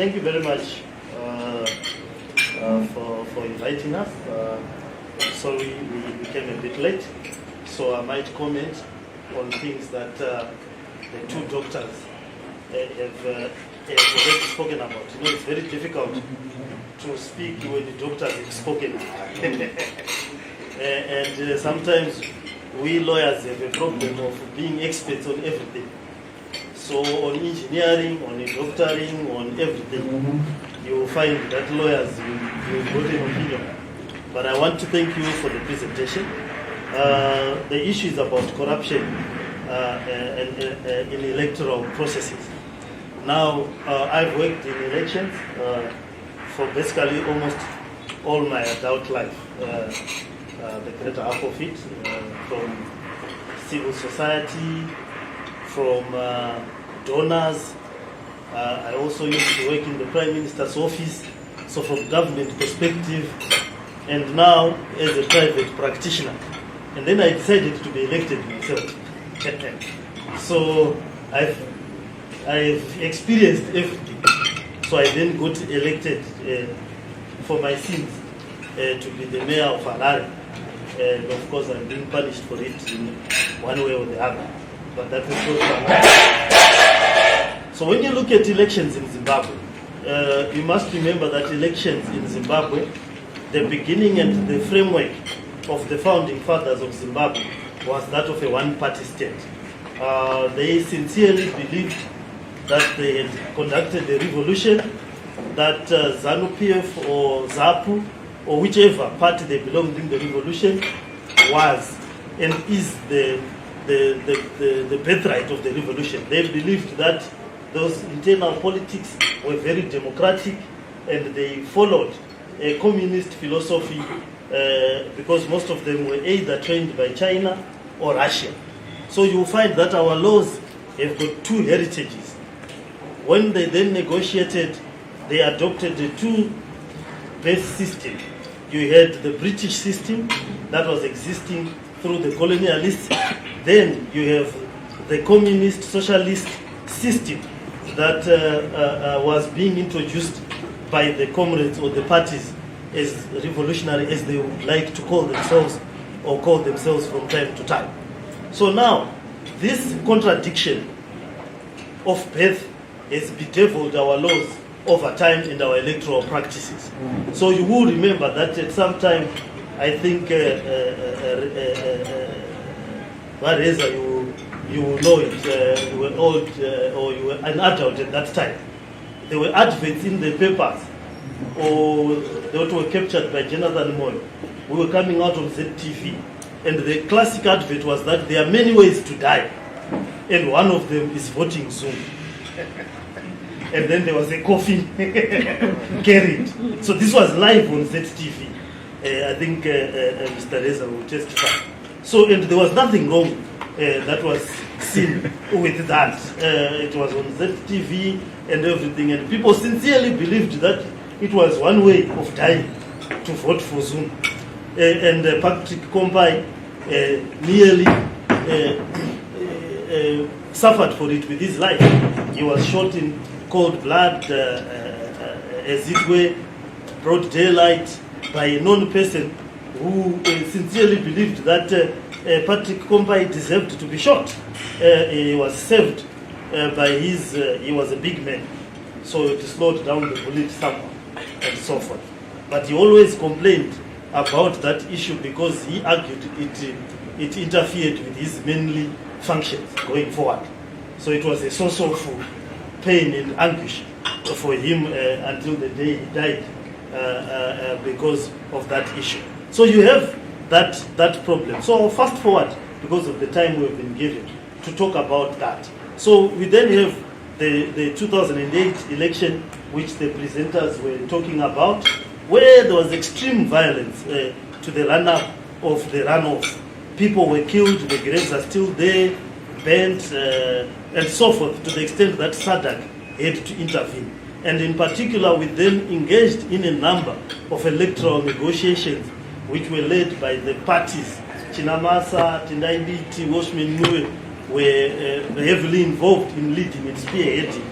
Thank you very much for inviting us. Sorry we came a bit late, so I might comment on things that the two doctors have already spoken about. You know, it's very difficult to speak when the doctors have spoken. And sometimes we lawyers have a problem of being experts on everything. So on engineering, on doctoring, on everything, you will find that lawyers will got an opinion. But I want to thank you for the presentation. The issue is about corruption in electoral processes. Now, I've worked in elections for basically almost all my adult life, the greater half of it, from civil society, from donors. I also used to work in the Prime Minister's office, so from government perspective, and now as a private practitioner. And then I decided to be elected myself. So I've experienced everything. So I then got elected for my sins to be the mayor of Harare. And of course I'm being punished for it in one way or the other. But that is not. So when you look at elections in Zimbabwe, you must remember that elections in Zimbabwe, the beginning and the framework of the founding fathers of Zimbabwe was that of a one-party state. They sincerely believed that they had conducted a revolution, that ZANU-PF or ZAPU or whichever party they belonged in the revolution was and is the birthright of the revolution. They believed that those internal politics were very democratic and they followed a communist philosophy because most of them were either trained by China or Russia. So you will find that our laws have got two heritages. When they then negotiated, they adopted the two-base system. You had the British system that was existing through the colonialists. Then you have the communist socialist system that was being introduced by the comrades or the parties as revolutionary as they would like to call themselves or call themselves from time to time. So now, this contradiction of birth has bedeviled our laws over time and our electoral practices. So you will remember that at some time, I think, Reza, you will know it, you were old or you were an adult at that time. There were adverts in the papers or that were captured by Jonathan Moyo. We were coming out of ZTV. And the classic advert was that there are many ways to die. And one of them is voting soon. And then there was a coffin carried. So this was live on ZTV. I think Mr. Reza will testify. So, and there was nothing wrong that was seen with that. It was on ZTV and everything. And people sincerely believed that it was one way of dying, to vote for Zuma. And Patrick Kompai nearly suffered for it with his life. He was shot in cold blood, as it were, broad daylight, by a known person who sincerely believed that Patrick Kompai deserved to be shot. He was saved by his, he was a big man, so it slowed down the bullet somehow and so forth. But he always complained about that issue because he argued it interfered with his mainly functions going forward. So it was a source of pain and anguish for him until the day he died because of that issue. So you have that problem. So fast forward, because of the time we've been given, to talk about that. So we then have the 2008 election, which the presenters were talking about, where there was extreme violence to the run-up of the runoff. People were killed, the graves are still there, burnt, and so forth, to the extent that SADC had to intervene. And in particular, we then engaged in a number of electoral negotiations, which were led by the parties. Chinamasa, Tindaibiti, Washman Nue were heavily involved in leading and spearheading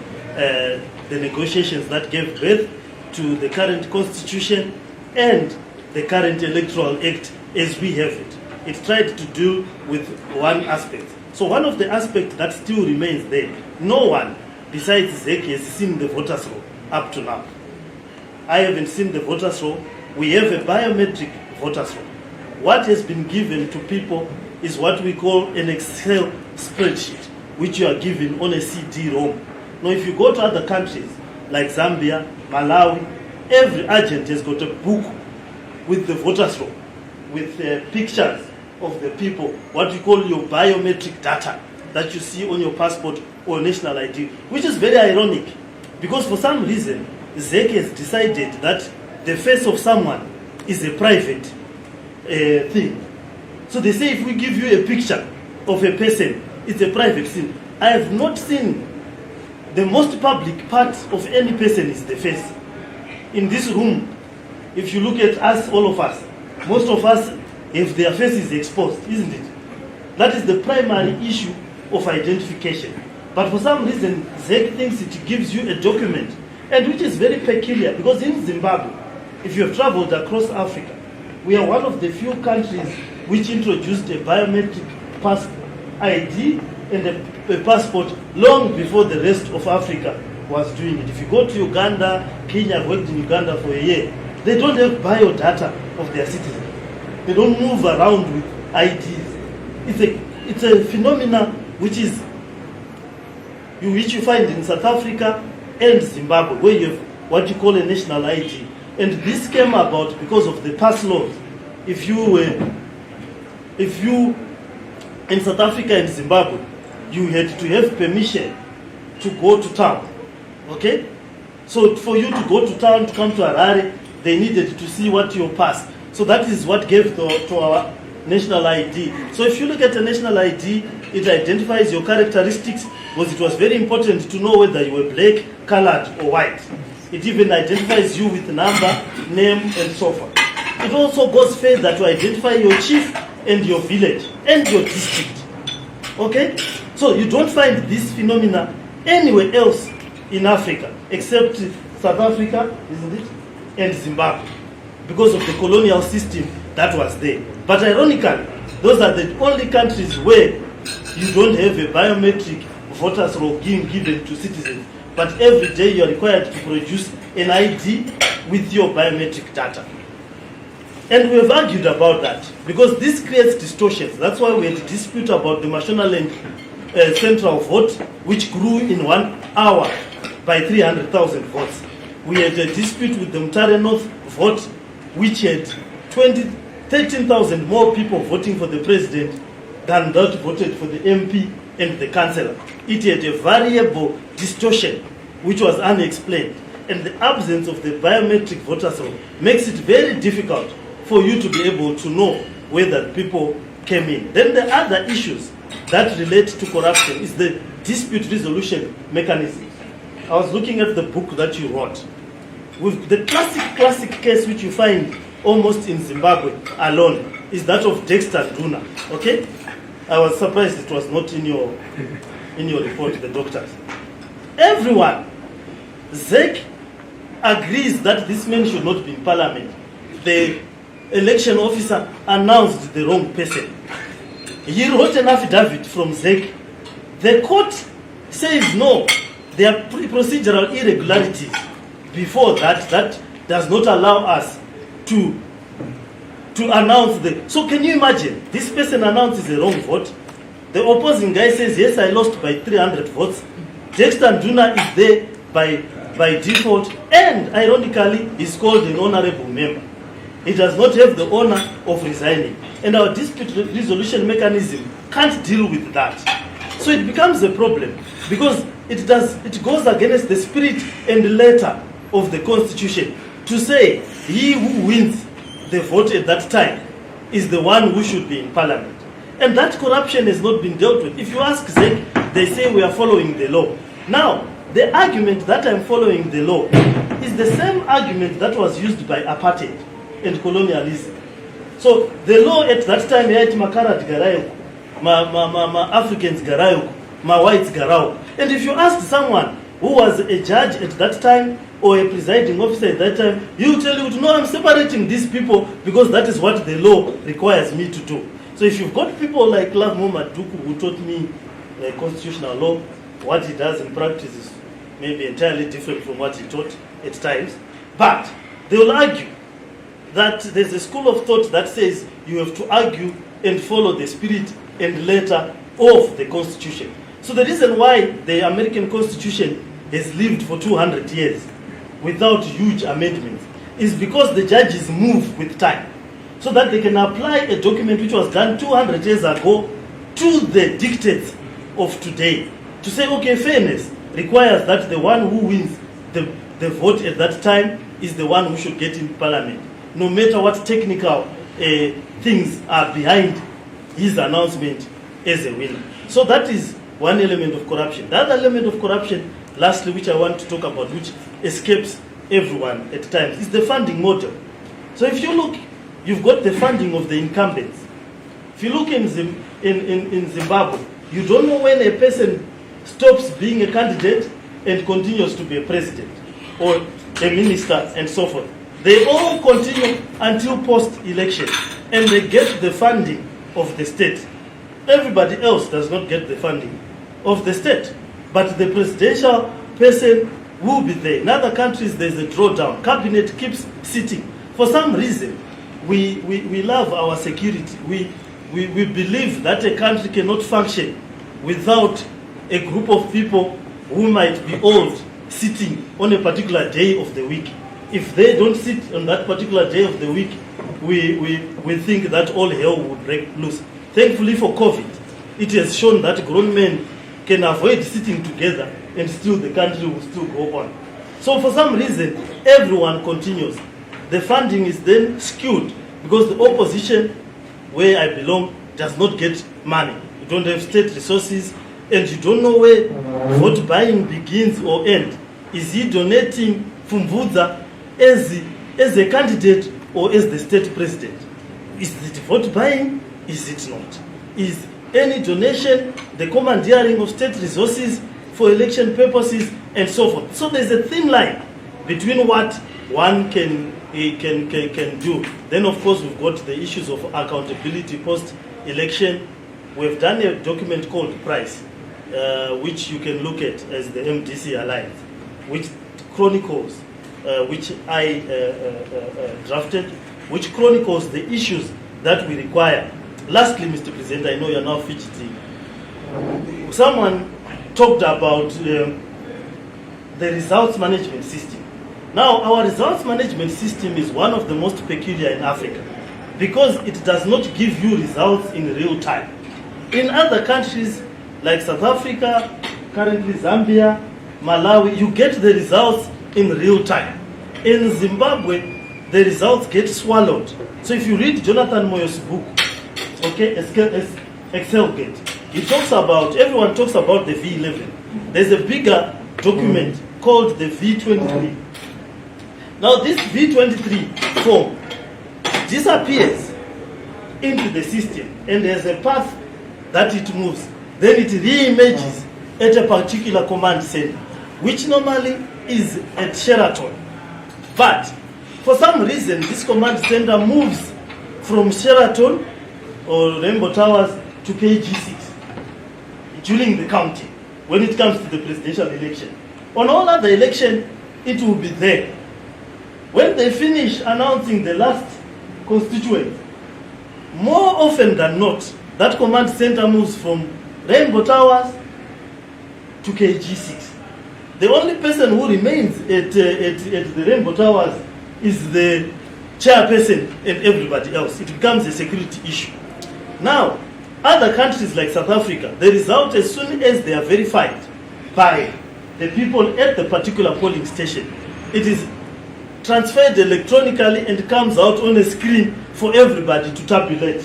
the negotiations that gave birth to the current constitution and the current electoral act as we have it. It tried to deal with one aspect. So one of the aspects that still remains there, no one besides ZEC has seen the voters' roll up to now. I haven't seen the voters' roll. We have a biometric voters' roll. What has been given to people is what we call an Excel spreadsheet, which you are given on a CD-ROM. Now, if you go to other countries like Zambia, Malawi, every agent has got a book with the voters' roll, with pictures of the people, what we call your biometric data that you see on your passport or national ID, which is very ironic because for some reason, ZEC has decided that the face of someone is a private thing. So they say if we give you a picture of a person, it's a private thing. I have not seen the most public part of any person is the face. In this room, if you look at us, all of us, most of us have their faces exposed, isn't it? That is the primary issue of identification. But for some reason, ZEC thinks it gives you a document, and which is very peculiar, because in Zimbabwe, if you have traveled across Africa, we are one of the few countries which introduced a biometric passport ID and a passport long before the rest of Africa was doing it. If you go to Uganda, Kenya, I've worked in Uganda for a year, they don't have biodata of their citizens. They don't move around with IDs. It's a phenomenon which you find in South Africa and Zimbabwe, where you have what you call a national ID. And this came about because of the pass laws. If you in South Africa and Zimbabwe, you had to have permission to go to town. Okay? So for you to go to town, to come to Harare, they needed to see what your pass. So that is what gave to our national ID. So if you look at a national ID, it identifies your characteristics, because it was very important to know whether you were black, colored, or white. It even identifies you with number, name, and so forth. It also goes further to identify your chief and your village and your district. Okay? So you don't find this phenomena anywhere else in Africa except South Africa, isn't it? And Zimbabwe, because of the colonial system that was there. But ironically, those are the only countries where you don't have a biometric voters roll given to citizens. But every day you are required to produce an ID with your biometric data. And we have argued about that because this creates distortions. That's why we had a dispute about the Mashonaland central vote, which grew in 1 hour by 300,000 votes. We had a dispute with the Mutare North vote, which had 13,000 more people voting for the president than that voted for the MP and the councillor. It had a variable distortion which was unexplained. And the absence of the biometric voters roll makes it very difficult for you to be able to know whether people came in. Then the other issues that relate to corruption is the dispute resolution mechanism. I was looking at the book that you wrote. With the classic case which you find almost in Zimbabwe alone is that of Dexter Nduna. Okay? I was surprised it was not in your report, the doctors. Everyone, ZEC agrees that this man should not be in parliament. The election officer announced the wrong person. He wrote an affidavit from ZEC. The court says no, there are procedural irregularities. Before that does not allow us to announce the... So can you imagine, this person announces the wrong vote. The opposing guy says, yes, I lost by 300 votes. Dexter Nduna is there by default, and ironically, is called an honorable member. He does not have the honor of resigning. And our dispute resolution mechanism can't deal with that. So it becomes a problem, because it goes against the spirit and letter of the Constitution to say he who wins the vote at that time is the one who should be in parliament. And that corruption has not been dealt with. If you ask ZEC, they say we are following the law. Now, the argument that I'm following the law is the same argument that was used by apartheid and colonialism. So the law at that time, Makarat Garayo, ma Africans Garayo, ma whites Garao. And if you ask someone, who was a judge at that time or a presiding officer at that time, he will tell you, no, I'm separating these people because that is what the law requires me to do. So if you've got people like Love Muhammad Duku, who taught me constitutional law, what he does in practice is maybe entirely different from what he taught at times. But they will argue that there's a school of thought that says you have to argue and follow the spirit and letter of the Constitution. So the reason why the American Constitution has lived for 200 years without huge amendments is because the judges move with time, so that they can apply a document which was done 200 years ago to the dictates of today. To say, okay, fairness requires that the one who wins the vote at that time is the one who should get in parliament, no matter what technical things are behind his announcement as a winner. So that is one element of corruption. The other element of corruption, lastly, which I want to talk about, which escapes everyone at times, is the funding model. So if you look, you've got the funding of the incumbents. If you look in Zimbabwe, you don't know when a person stops being a candidate and continues to be a president or a minister and so forth. They all continue until post-election, and they get the funding of the state. Everybody else does not get the funding of the state, but the presidential person will be there. In other countries, there's a drawdown. Cabinet keeps sitting. For some reason, we love our security. We believe that a country cannot function without a group of people who might be old sitting on a particular day of the week. If they don't sit on that particular day of the week, we think that all hell would break loose. Thankfully for COVID, it has shown that grown men can avoid sitting together and still the country will still go on. So for some reason, everyone continues. The funding is then skewed because the opposition, where I belong, does not get money. You don't have state resources, and you don't know where vote buying begins or ends. Is he donating Fumvudza as a candidate or as the state president? Is it vote buying? Is it not? Is any donation the commandeering of state resources for election purposes and so forth? So there's a thin line between what one can do. Then of course we've got the issues of accountability post-election. We've done a document called Price, which you can look at as the MDC Alliance, which chronicles, which I drafted, which chronicles the issues that we require. Lastly, Mr. President, I know you're now fidgeting. Someone talked about the results management system. Now, our results management system is one of the most peculiar in Africa because it does not give you results in real time. In other countries like South Africa, currently Zambia, Malawi, you get the results in real time. In Zimbabwe, the results get swallowed. So if you read Jonathan Moyo's book, okay, Excelgate, he talks about, everyone talks about the V11. There's a bigger document called the V23. Now this V23 form disappears into the system and there's a path that it moves. Then it re-emerges at a particular command center, which normally is at Sheraton. But for some reason, this command center moves from Sheraton or Rainbow Towers to KG6 during the counting when it comes to the presidential election. On all other election, it will be there. When they finish announcing the last constituent, more often than not, that command center moves from Rainbow Towers to KG6. The only person who remains at the Rainbow Towers is the chairperson and everybody else. It becomes a security issue. Now, other countries like South Africa, the result, as soon as they are verified by the people at the particular polling station, it is transferred electronically and comes out on a screen for everybody to tabulate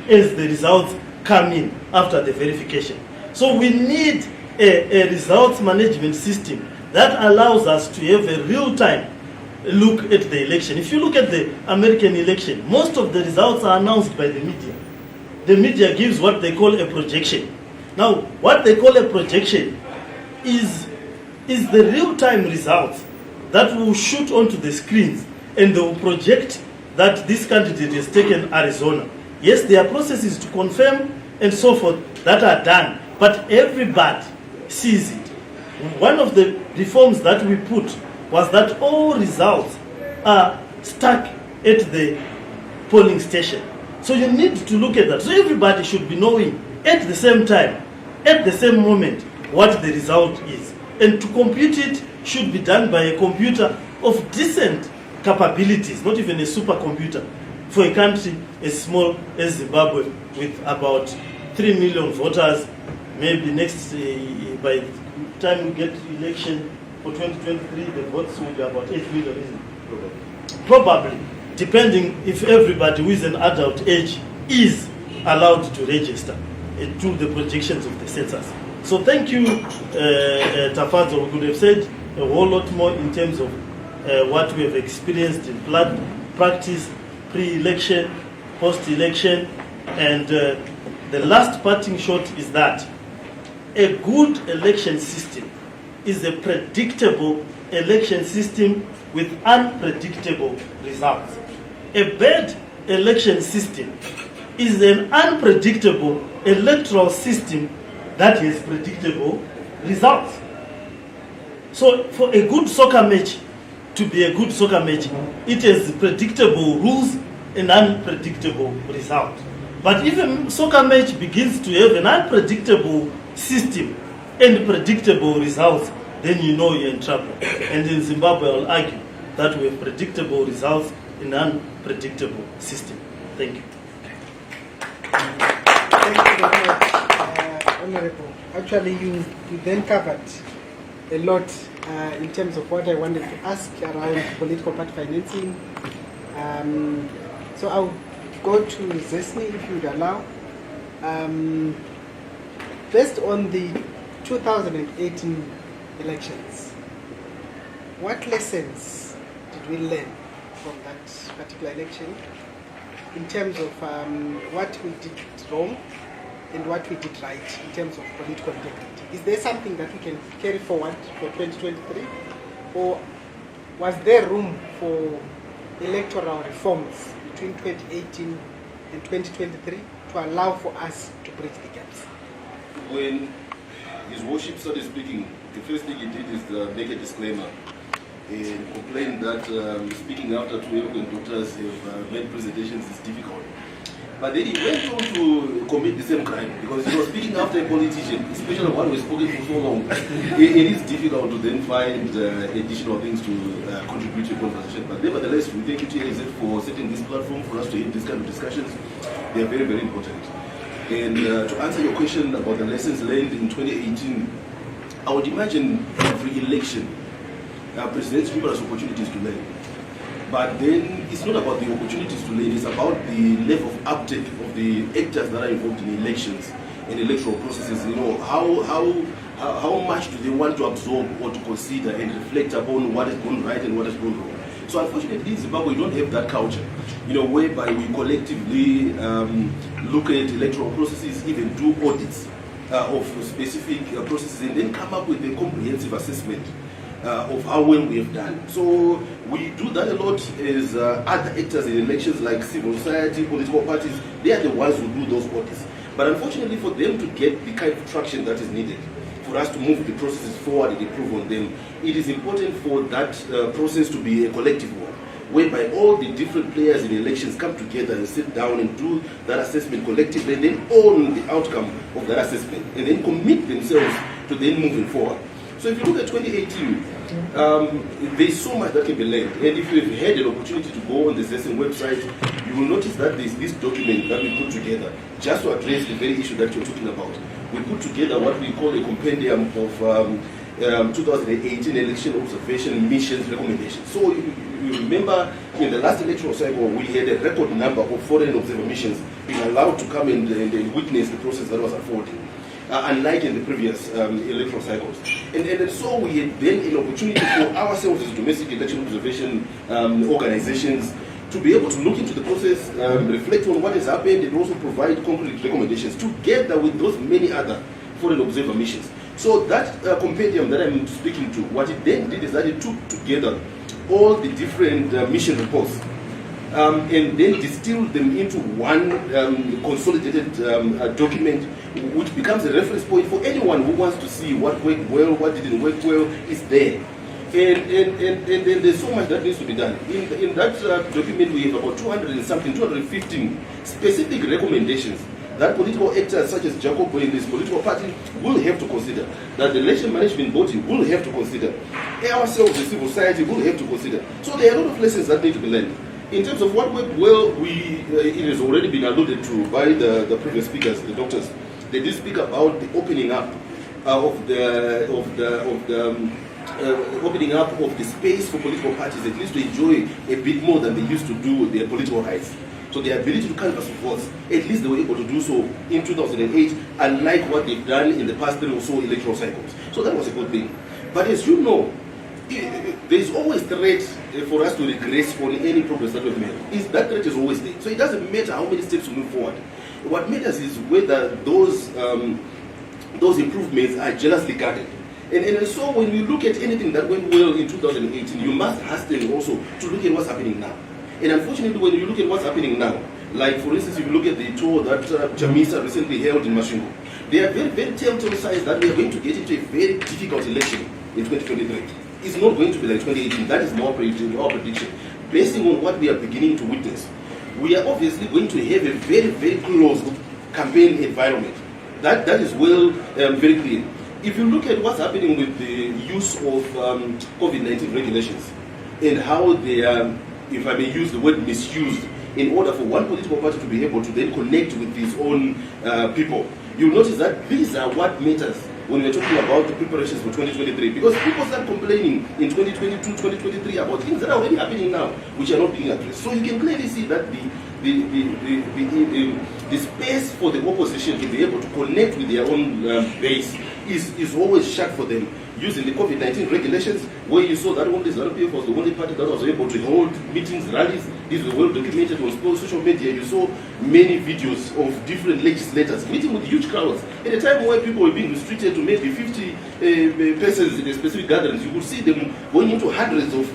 as the results come in after the verification. So we need a results management system that allows us to have a real-time look at the election. If you look at the American election, most of the results are announced by the media. The media gives what they call a projection. Now, what they call a projection is is the real-time results that will shoot onto the screens and they will project that this candidate has taken Arizona. Yes, there are processes to confirm and so forth that are done, but everybody sees it. One of the reforms that we put was that all results are stuck at the polling station. So you need to look at that. So everybody should be knowing at the same time, at the same moment, what the result is. And to compute it should be done by a computer of decent capabilities, not even a supercomputer. For a country as small as Zimbabwe, with about 3 million voters, maybe next, by the time we get election for 2023, the votes will be about 8 million, isn't it? Probably, depending if everybody who is an adult age is allowed to register to the projections of the census. So thank you, Tafazo. We could have said a whole lot more in terms of what we have experienced in practice, pre-election, post-election, and the last parting shot is that a good election system is a predictable election system with unpredictable results. A bad election system is an unpredictable electoral system that has predictable results. So for a good soccer match to be a good soccer match, it has predictable rules and unpredictable results. But if a soccer match begins to have an unpredictable system and predictable results, then you know you're in trouble. And in Zimbabwe, I'll argue that we have predictable results in an unpredictable system. Thank you. Thank you very much, Honorable. Actually, you then covered a lot in terms of what I wanted to ask around political party financing. So I'll go to Zesni, if you would allow. Based on the 2018 elections, what lessons did we learn from that particular election in terms of what we did wrong and what we did right in terms of political integrity? Is there something that we can carry forward for 2023? Or was there room for electoral reforms between 2018 and 2023 to allow for us to bridge the gaps? When His Worship started speaking, the first thing he did is make a disclaimer and complain that speaking after two eloquent doctors have made presentations is difficult. But then he went on to commit the same crime because he was speaking after a politician, especially one who has spoken for so long. It is difficult to then find additional things to contribute to a conversation. But nevertheless, we thank you, TAZ, for setting this platform for us to have these kind of discussions. They are very, very important. And to answer your question about the lessons learned in 2018, I would imagine every election presents numerous opportunities to learn. But then it's not about the opportunities to learn, it's about the level of uptake of the actors that are involved in elections and electoral processes. You know, how much do they want to absorb or to consider and reflect upon what has gone right and what has gone wrong. So unfortunately in Zimbabwe we don't have that culture, you know, whereby we collectively look at electoral processes, even do audits of specific processes and then come up with a comprehensive assessment of how well we have done. So we do that a lot as other actors in elections like civil society, political parties. They are the ones who do those audits. But unfortunately for them to get the kind of traction that is needed, for us to move the processes forward and improve on them, it is important for that process to be a collective one, whereby all the different players in elections come together and sit down and do that assessment collectively and then own the outcome of that assessment and then commit themselves to then moving forward. So if you look at 2018, there's so much that can be learned. And if you've had an opportunity to go on the ZESN website, you will notice that there's this document that we put together just to address the very issue that you're talking about. We put together what we call a compendium of 2018 election observation missions recommendations. So you remember in the last electoral cycle, we had a record number of foreign observer missions being allowed to come and witness the process that was unfolding. Unlike in the previous electoral cycles. And so we had then an opportunity for ourselves as domestic election observation organizations to be able to look into the process, reflect on what has happened, and also provide concrete recommendations together with those many other foreign observer missions. So that compendium that I'm speaking to, what it then did is that it took together all the different mission reports and then distilled them into one consolidated document, which becomes a reference point for anyone who wants to see what worked well, what didn't work well, is there. And there's so much that needs to be done. In that document, we have about 215 specific recommendations that political actors such as Jacob in this political party will have to consider, that the election management body will have to consider, ourselves, the civil society, will have to consider. So there are a lot of lessons that need to be learned. In terms of what worked well, it has already been alluded to by the previous speakers, the doctors. They did speak about the opening up of the opening up of the space for political parties, at least to enjoy a bit more than they used to do with their political rights. So the ability to canvass votes, at least they were able to do so in 2008, unlike what they've done in the past 3 or so electoral cycles. So that was a good thing. But as you know, there's always threat for us to regress on any progress that we've made. That threat is always there. So it doesn't matter how many steps we move forward. What matters is whether those improvements are jealously guarded. And so when we look at anything that went well in 2018, you must hasten also to look at what's happening now. And unfortunately, when you look at what's happening now, like for instance, if you look at the tour that Chamisa recently held in Masvingo, there are very, very telltale signs that we are going to get into a very difficult election in 2023. It's not going to be like 2018. That is our prediction. Basing on what we are beginning to witness, we are obviously going to have a very, very closed campaign environment. That is well very clear. If you look at what's happening with the use of COVID-19 regulations and how they are, if I may use the word, misused in order for one political party to be able to then connect with its own people, you'll notice that these are what matters when we're talking about the preparations for 2023. Because people start complaining in 2022, 2023 about things that are already happening now, which are not being addressed. So you can clearly see that the space for the opposition to be able to connect with their own base is always shut for them, using the COVID-19 regulations, where you saw that only ZANU-PF was the only party that was able to hold meetings, rallies. These were well documented on social media. You saw many videos of different legislators meeting with huge crowds. At a time where people were being restricted to maybe 50 persons in a specific gatherings, you would see them going into hundreds of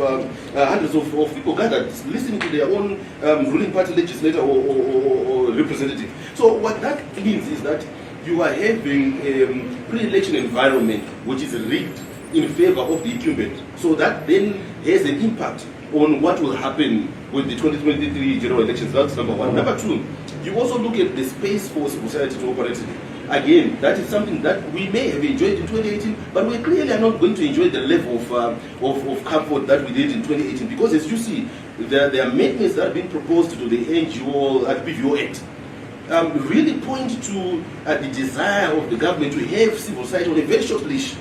people gathered, listening to their own ruling party legislator or representative. So what that means is that you are having a pre-election environment which is rigged in favor of the incumbent. So that then has an impact on what will happen with the 2023 general elections. That's number one. Number two, you also look at the space for civil society to operate in. Again, that is something that we may have enjoyed in 2018, but we clearly are not going to enjoy the level of comfort that we did in 2018, because as you see, there are amendments that are being proposed to the NGO PVO Act. Really point to the desire of the government to have civil society on a very short leash.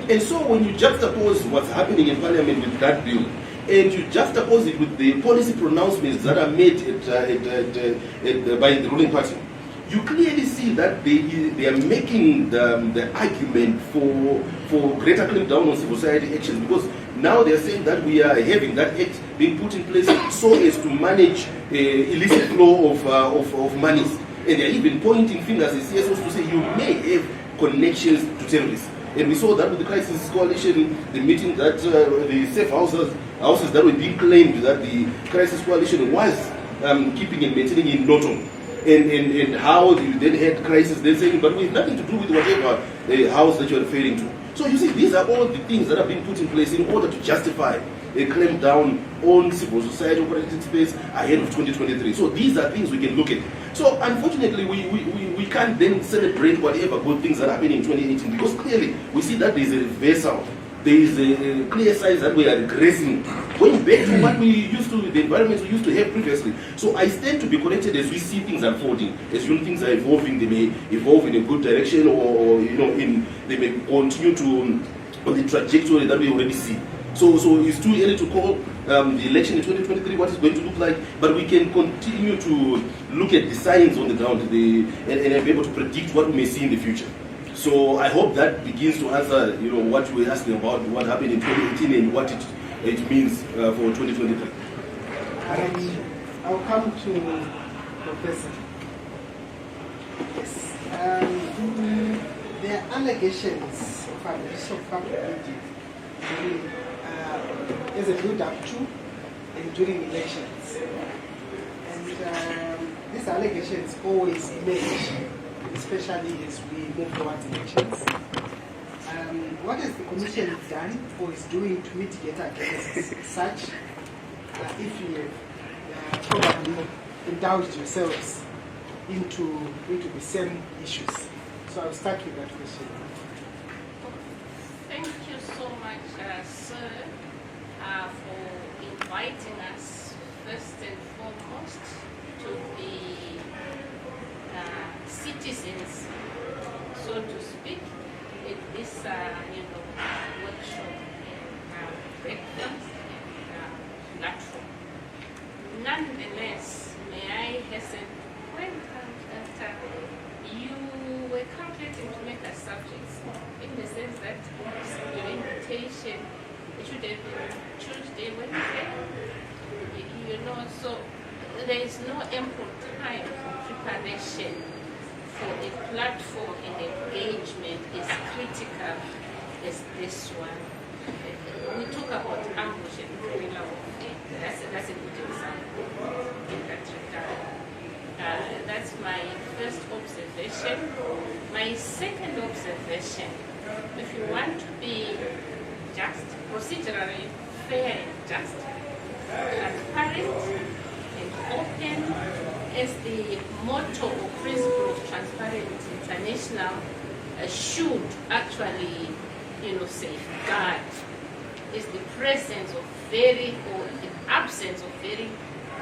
And so when you juxtapose what's happening in Parliament with that bill, and you juxtapose it with the policy pronouncements that are made by the ruling party, you clearly see that they are making the argument for greater clampdown on civil society actions, because now they are saying that we are having that act being put in place so as to manage illicit flow of monies. And they are even pointing fingers at CSOs to say you may have connections to terrorists. And we saw that with the Crisis Coalition, the meeting that the safe houses that were being claimed that the Crisis Coalition was keeping and maintaining in Norton. And how you then had crisis, they're saying, but with nothing to do with whatever house that you're referring to. So you see, these are all the things that are being put in place in order to justify a clampdown on civil society operating space ahead of 2023. So these are things we can look at. So unfortunately, we can't then celebrate whatever good things are happening in 2018, because clearly we see that there's a reversal. There is a clear sign that we are regressing, going back to what we used to, the environments we used to have previously. So I stand to be corrected as we see things unfolding. As you know, things are evolving, they may evolve in a good direction, or they may continue to on the trajectory that we already see. So it's too early to call the election in 2023 what it's going to look like, but we can continue to look at the signs on the ground and be able to predict what we may see in the future. So I hope that begins to answer, what you were asking about what happened in 2018 and what it means for 2023. I'll come to Professor. Yes. there are allegations of abuse of public during, as a build-up to and during elections. And these allegations always emerge, especially as we move towards elections. What has the Commission done or is doing to mitigate against such, if you have probably indulged yourselves into the same issues? So I'll start with that question. Thank you so much, sir, for inviting us first and foremost to be citizens, so to speak, in this workshop and breakfast and platform. Nonetheless, may I hasten to point out that you were calculating to make us subjects, in the sense that your invitation, it should have been Tuesday, Wednesday, so there is no ample time for preparation for a platform and engagement as critical as this one. We talk about ambush and guerrilla warfare. That's a good example in that regard. That's my first observation. My second observation, if you want to be just, procedurally fair and just, transparent and open, as the motto or principle of Transparency International should actually, safeguard, is the presence of or the absence of very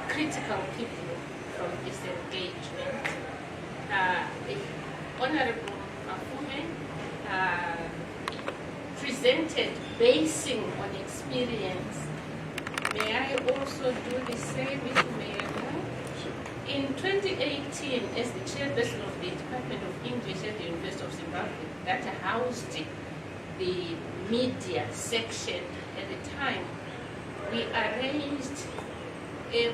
critical people from this engagement. Honorable Mafume presented basing on experience. May I also do the same, if you may allow? In 2018, as the chairperson of the Department of English at the University of Zimbabwe, that housed the media section at the time, we arranged a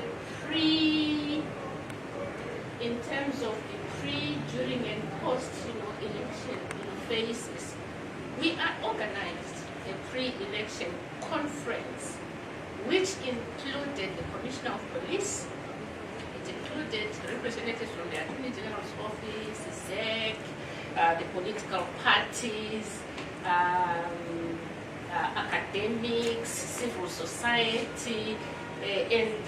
in terms of the pre, during, and post, election phases. We are organized a pre-election conference, which included the Commissioner of Police. It included representatives from the Attorney General's office, the ZEC, the political parties, academics, civil society, and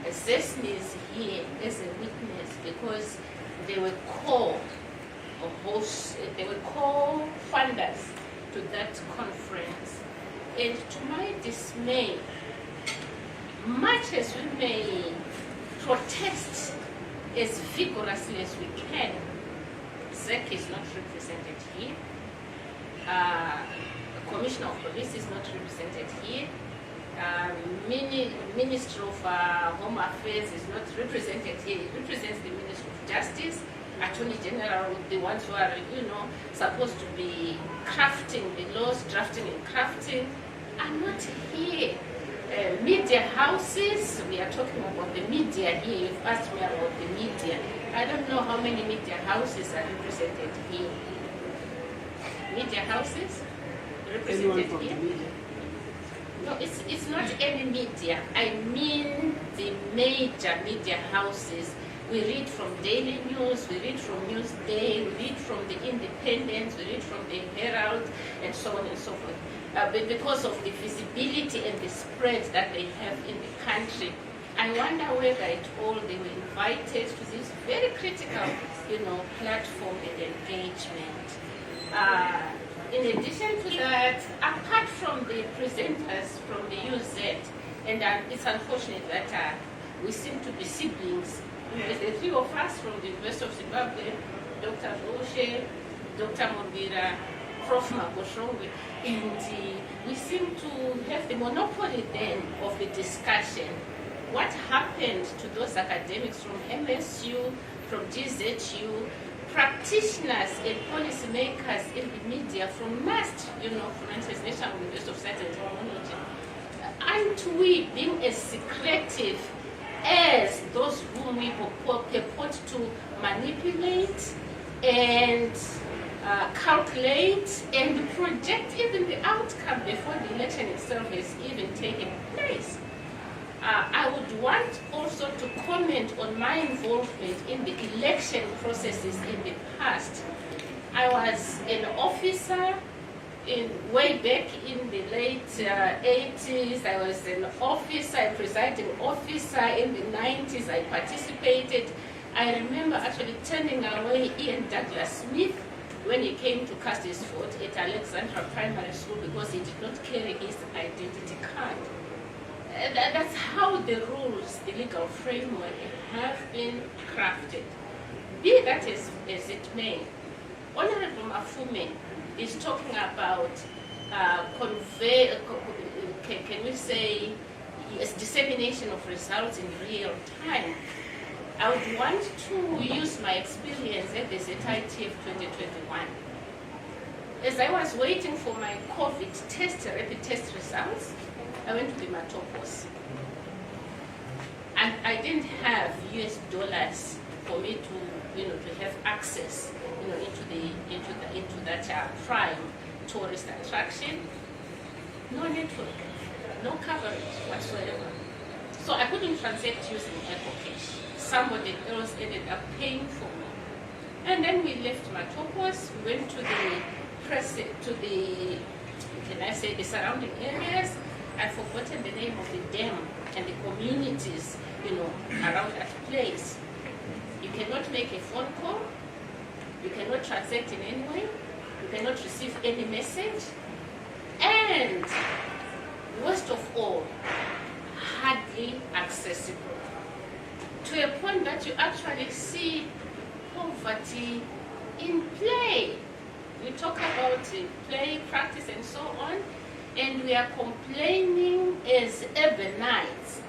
ZESMI is here as a witness because they were co-funders to that conference. And to my dismay, much as we may protest as vigorously as we can, ZEC is not represented here. The Commissioner of Police is not represented here. Minister of Home Affairs is not represented here. It represents the Minister of Justice, Attorney General, the ones who are, supposed to be crafting the laws, drafting and crafting, are not here. Media houses, we are talking about the media here. You've asked me about the media. I don't know how many media houses are represented here. Media houses represented here? No, it's not any media. I mean the major media houses. We read from Daily News, we read from Newsday, we read from the Independent, we read from the Herald, and so on and so forth. But because of the visibility and the spread that they have in the country, I wonder whether at all they were invited to this very critical, platform and engagement. In addition to that, apart from the presenters from the UZ, and it's unfortunate that we seem to be siblings. There's the three of us from the University of Zimbabwe, Dr. Roshe, Dr. Mongira, Prof. Magoshongwe, and we seem to have the monopoly then of the discussion. What happened to those academics from MSU, from GZU, practitioners and policymakers in the media from NAST, from National University of Science and Technology? Aren't we being as secretive as those whom we purport to manipulate and calculate and project even the outcome before the election itself has even taken place. I would want also to comment on my involvement in the election processes in the past. I was an officer way back in the late 80s. I was an officer, a presiding officer in the 90s. I participated. I remember actually turning away Ian Douglas Smith when he came to cast his vote at Alexandra Primary School because he did not carry his identity card. That's how the rules, the legal framework have been crafted. Be that as it may, Honorable Mafume is talking about can we say, yes, dissemination of results in real time. I would want to use my experience at the ZITF 2021. As I was waiting for my COVID test, rapid test results, I went to the Matopos. And I didn't have US dollars for me to, to have access, into that prime tourist attraction. No network, no coverage whatsoever. So I couldn't transact using EcoCash. Somebody else ended up paying for me. And then we left Matopos, we went to the surrounding areas. I've forgotten the name of the dam and the communities, around that place. You cannot make a phone call, you cannot transact in any way, you cannot receive any message, and worst of all, hardly accessible. To a point that you actually see poverty in play. We talk about play, practice, and so on, and we are complaining as urbanites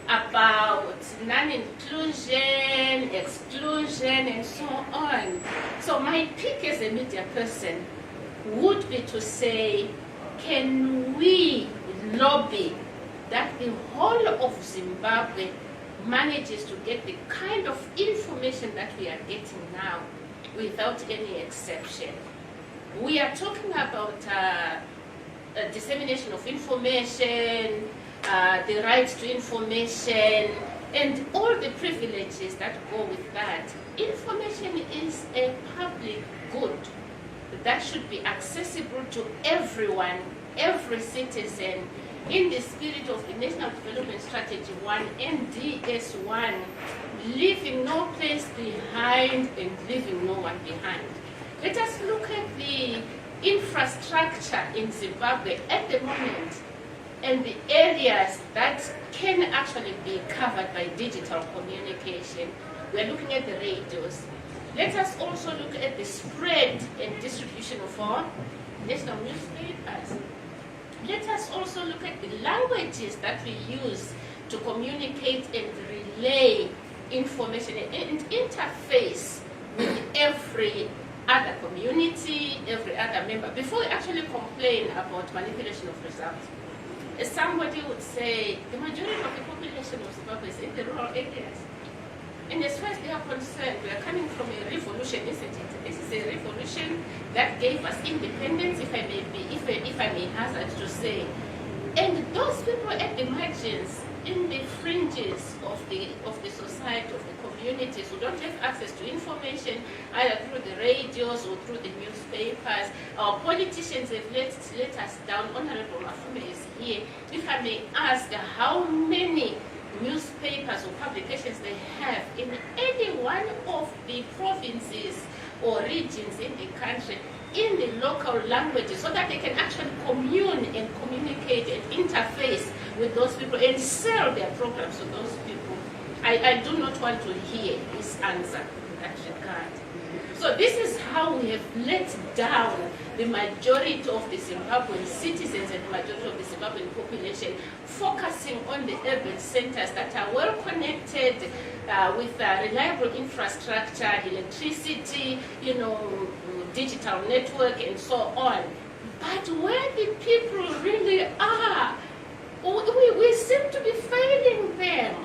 about non-inclusion, exclusion, and so on. So my pick as a media person would be to say, can we lobby that the whole of Zimbabwe manages to get the kind of information that we are getting now without any exception? We are talking about dissemination of information, the right to information, and all the privileges that go with that. Information is a public good that should be accessible to everyone, every citizen, in the spirit of the National Development Strategy 1, NDS1, leaving no place behind and leaving no one behind. Let us look at the infrastructure in Zimbabwe at the moment and the areas that can actually be covered by digital communication. We are looking at the radios. Let us also look at the spread and distribution of our national newspapers. Let us also look at the languages that we use to communicate and relay information and interface with every other community, every other member, before we actually complain about manipulation of results. As somebody would say, the majority of the population of Zimbabwe is in the rural areas. And as far as they are concerned, we are coming from a revolution, isn't it? This is a revolution that gave us independence, if I may hazard to say. And those people at the margins, in the fringes of the society, of the communities, who don't have access to information, either through the radios or through the newspapers, our politicians have let us down. Honorable Mafume is here. If I may ask, how many newspapers or publications they have in any one of the provinces or regions in the country in the local languages, so that they can actually commune and communicate and interface with those people and sell their programs to those people? I do not want to hear his answer in that regard. So this is how we have let down the majority of the Zimbabwean citizens and the majority of the Zimbabwean population, focusing on the urban centers that are well connected with reliable infrastructure, electricity, digital network, and so on. But where the people really are, we seem to be failing them.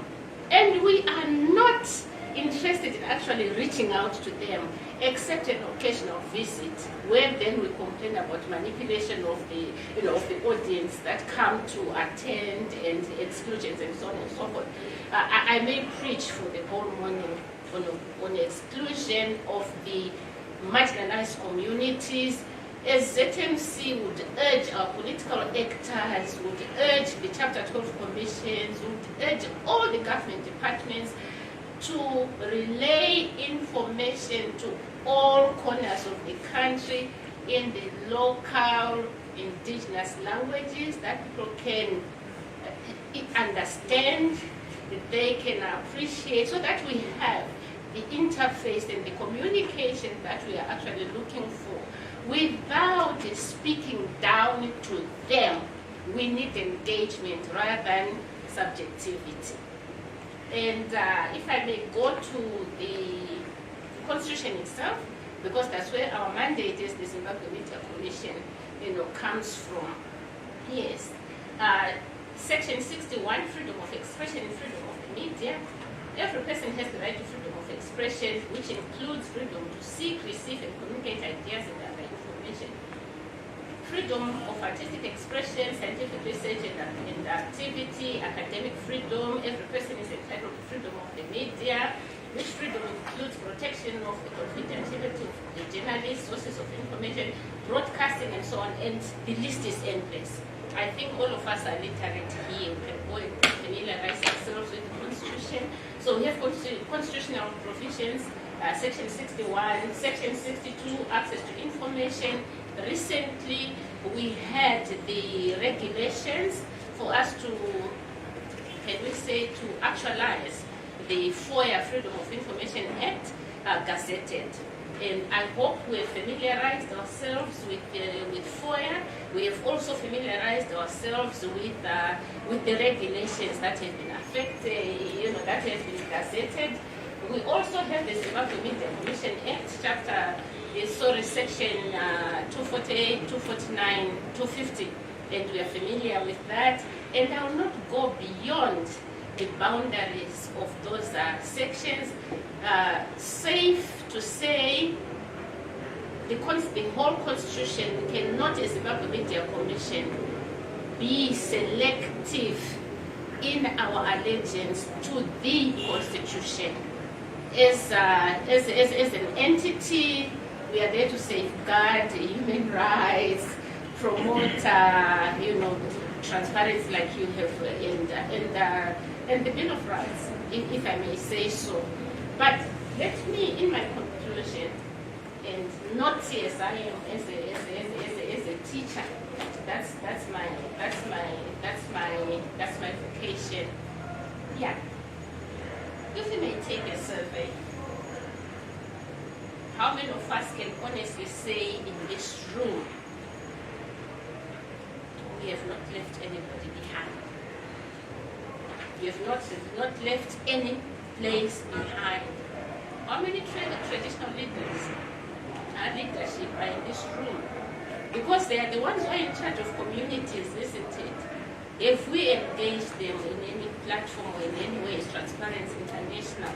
And we are not interested in actually actually reaching out to them, except an occasional visit, where then we complain about manipulation of the, of the audience that come to attend and exclusions and so on and so forth. I may preach for the whole morning on exclusion of the marginalized communities, as ZMC would urge our political actors, would urge the Chapter 12 commissions, would urge all the government departments to relay information to all corners of the country in the local indigenous languages that people can understand, that they can appreciate, so that we have the interface and the communication that we are actually looking for. Without speaking down to them, we need engagement rather than subjectivity. And if I may go to the Constitution itself, because that's where our mandate is, the Zimbabwe Media Commission, comes from. Yes. Section 61, freedom of expression and freedom of the media. Every person has the right to freedom of expression, which includes freedom to seek, receive, and communicate ideas and other information. Freedom of artistic expression, scientific research and activity, academic freedom. Every person is entitled to freedom of the media, which freedom includes protection of the confidentiality of the journalists, sources of information, broadcasting, and so on. And the list is endless. I think all of us are literate here. We can go and familiarize ourselves with the Constitution. So we have constitutional provisions, Section 61, Section 62, access to information. Recently, we had the regulations for us to, can we say, to actualize the FOIA, Freedom of Information Act, gazetted. And I hope we have familiarized ourselves with FOIA. We have also familiarized ourselves with the regulations that have been affected, that have been gazetted. We also have the Zimbabwe Media Commission Act, Section 248, 249, 250, and we are familiar with that. And I will not go beyond the boundaries of those sections. Safe to say, the whole Constitution cannot, as Zimbabwe Media Commission, be selective in our allegiance to the Constitution. As an entity, we are there to safeguard human rights, promote, transparency, like you have, and the Bill of Rights, if I may say so. But let me, in my conclusion, and not as I am as a teacher. That's my vocation. Yeah. If we may take a survey, how many of us can honestly say in this room we have not left anybody behind? We have not left any place behind. How many traditional leadership are in this room? Because they are the ones who are in charge of communities, isn't it? If we engage them in any platform or in any way, as Transparency International,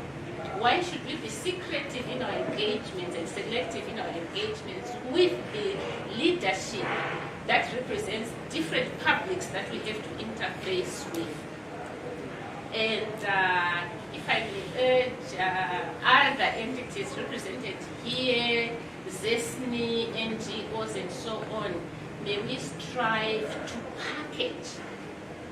why should we be secretive in our engagements and selective in our engagements with the leadership that represents different publics that we have to interface with? And if I may urge other entities represented here, ZESNI, NGOs, and so on, may we strive to package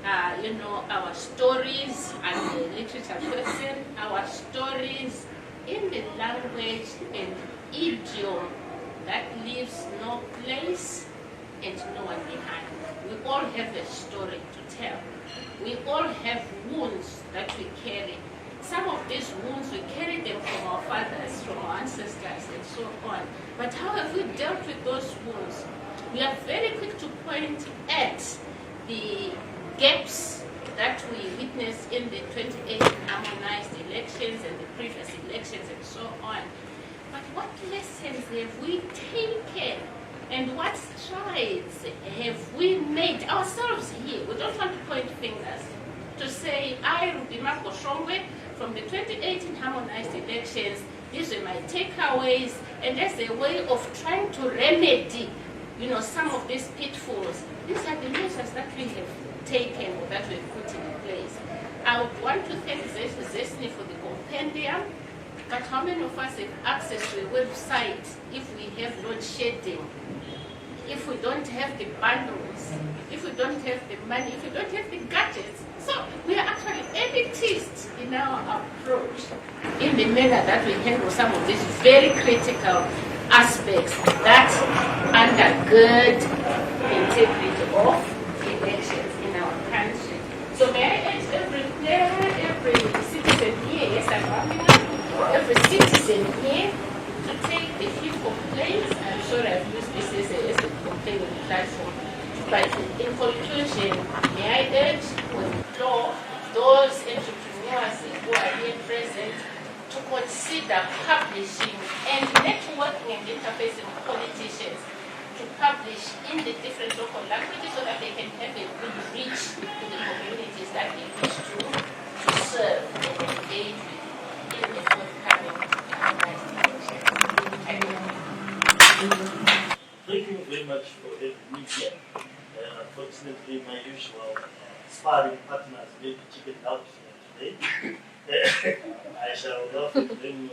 our stories. I'm a literature person, our stories in the language and idiom that leaves no place and no one behind. We all have a story to tell. We all have wounds that we carry. Some of these wounds, we carry them from our fathers, from our ancestors, and so on. But how have we dealt with those wounds? We are very quick to point at the gaps that we witnessed in the 2018 harmonized elections and the previous elections and so on. But what lessons have we taken and what strides have we made ourselves here? We don't want to point fingers to say, I, Rubimako Shongwe, from the 2018 harmonized elections, These were my takeaways, and as a way of trying to remedy, some of these pitfalls. These are the measures that we have taken or that we've put in place. I would want to thank Zesni for the compendium, but how many of us have access to a website if we have load shedding, if we don't have the bundles, if we don't have the money, if we don't have the gadgets? So we are actually elitist in our approach in the manner that we handle some of these very critical aspects that undergird the integrity of elections in our country. So may I urge every citizen here, yes, I'm rounding up, every citizen here to take the few complaints. I'm sure I've used this as a complaining platform. But in conclusion, may I urge or implore those entrepreneurs who are here present to consider publishing and networking and interfacing with politicians to publish in the different local languages so that they can have a good reach to the communities that they wish to serve and engage with in the forthcoming elections. Thank you very much for having me here. Unfortunately, my usual sparring partners may be chickened out today. I shall not them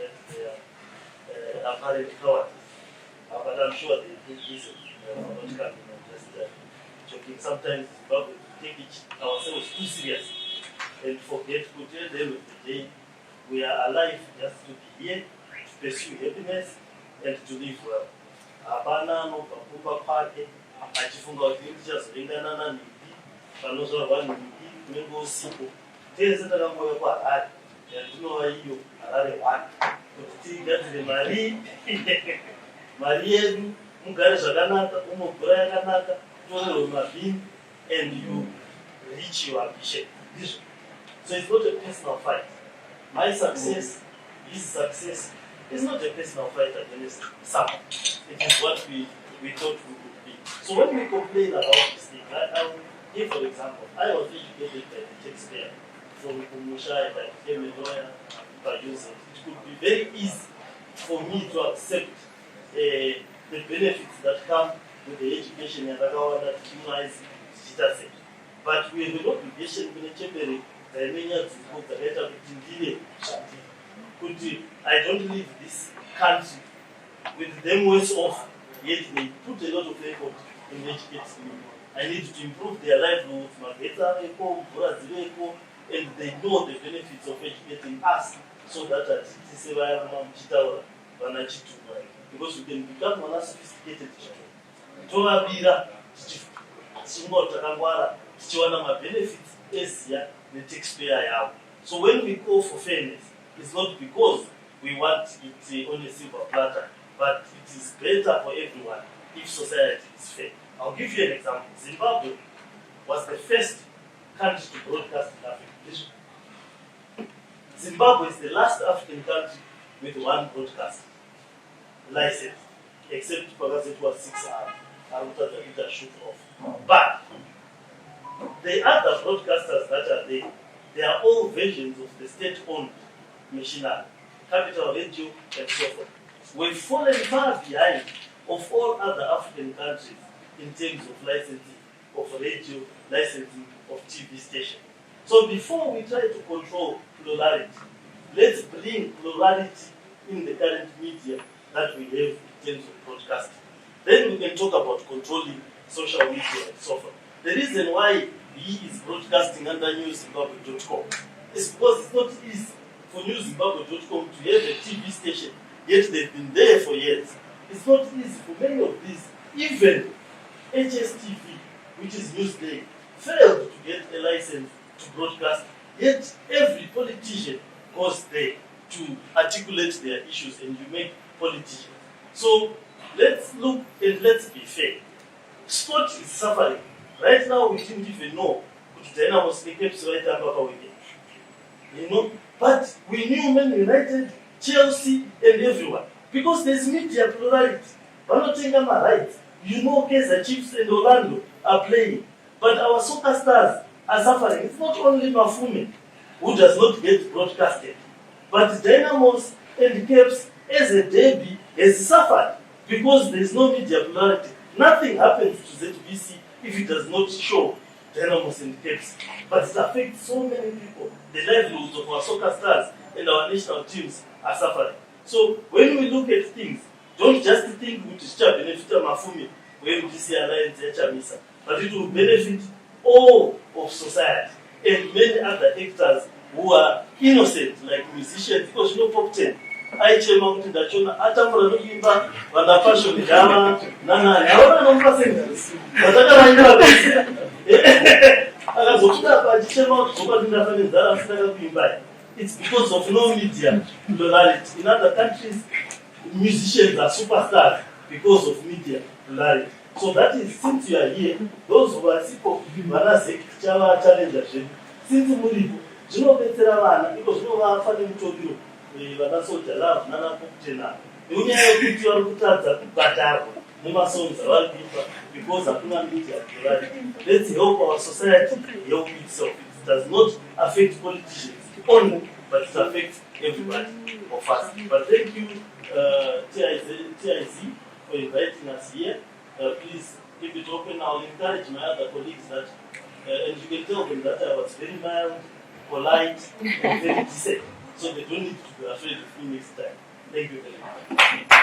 as their apparent cowardice. But I'm sure they did listen. Not coming and just joking. Sometimes we take ourselves too serious and forget to at the end of the day we are alive just to be here, to pursue happiness, and to live well. Hapana nopakumba kwake achifunga kuti ndichazolingana nanhipi panozorwa nhimpi kunenge usiku tese takangoya kuharare yandinova iyo harare 1 kuti tigadzire mari yedu mugare zvakanaka umwe mvura yakanaka torerwe mabhini and you reach your ambition. So it's not a personal fight. My success, his success is not a personal fight against someone. It is what we thought we would be. So when we complain about this thing, I will give for example, I was educated by the taxpayer from Kumusha, I became a lawyer by using it. It could be very easy for me to accept the benefits that come with the education and that humanize citizen. But we have an obligation in the chamber I don't leave this country with them worse off, yet they put a lot of effort in educating me. I need to improve their livelihoods, and they know the benefits of educating us so that because we can become more sophisticated. Benefits the taxpayer. So when we call for fairness, it's not because we want it on a silver platter, but it is better for everyone if society is fair. I'll give you an example. Zimbabwe was the first country to broadcast in Africa. Zimbabwe is the last African country with one broadcast license, except because it was 6 hours. I would have it a shoot off. But the other broadcasters that are there, they are all versions of the state-owned machinery, Capital Radio and so forth. We've fallen far behind of all other African countries in terms of licensing of radio, licensing of TV station. So before we try to control plurality, let's bring plurality in the current media that we have in terms of broadcasting. Then we can talk about controlling social media and so forth. The reason why he is broadcasting under newzimbabwe.com is because it's not easy for newzimbabwe.com to have a TV station, yet they've been there for years. It's not easy for many of these. Even HSTV, which is Newsday, failed to get a license to broadcast, yet every politician goes there to articulate their issues and you make politicians. So let's look and let's be fair. Sport is suffering. Right now, we didn't even know which Dynamos keeps right up weekend. You know, but we knew Man United, Chelsea, and everyone because there's media plurality. Banotengama rights. You know, Kaizer Chiefs and Orlando are playing, but our soccer stars are suffering. It's not only Mafume who does not get broadcasted, but Dynamos and CAPS as a derby has suffered because there is no media plurality. Nothing happens to ZBC if it does not show Dynamos and CAPS. But it affects so many people. The livelihoods of our soccer stars and our national teams are suffering. So when we look at things, don't just think it will benefit Mafumi when we see Alliance Chamisa, but it will benefit all of society and many other actors who are innocent, like musicians, because you know Pop 10. Aichema kuti ndachona atambura nokuimba vana passion drama nana yaona nompasenda vatakavaenda vese akazokuda pachichema kuzopa ndinafane nzara asitaka kuimba. It's because of no media plurality. In other countries, musicians are superstars because of media plurality. So that is, since you are here, those who are sick of Vanazek challenger, since Muribu, you know better because no one funny told you. Vana soldier love nana kukutena unyaya kuti vari kutadza kubhadharwa nemasongs avari kuimba because hakuna media plurality. Let's help our society help itself. It does not affect politicians only, but it affects everybody of us. But thank you, TIC, for inviting us here. Please keep it open. I'll encourage my other colleagues that, and you can tell them that I was very mild, polite, and very decent. So they don't need to be afraid of me next time. Thank you very much.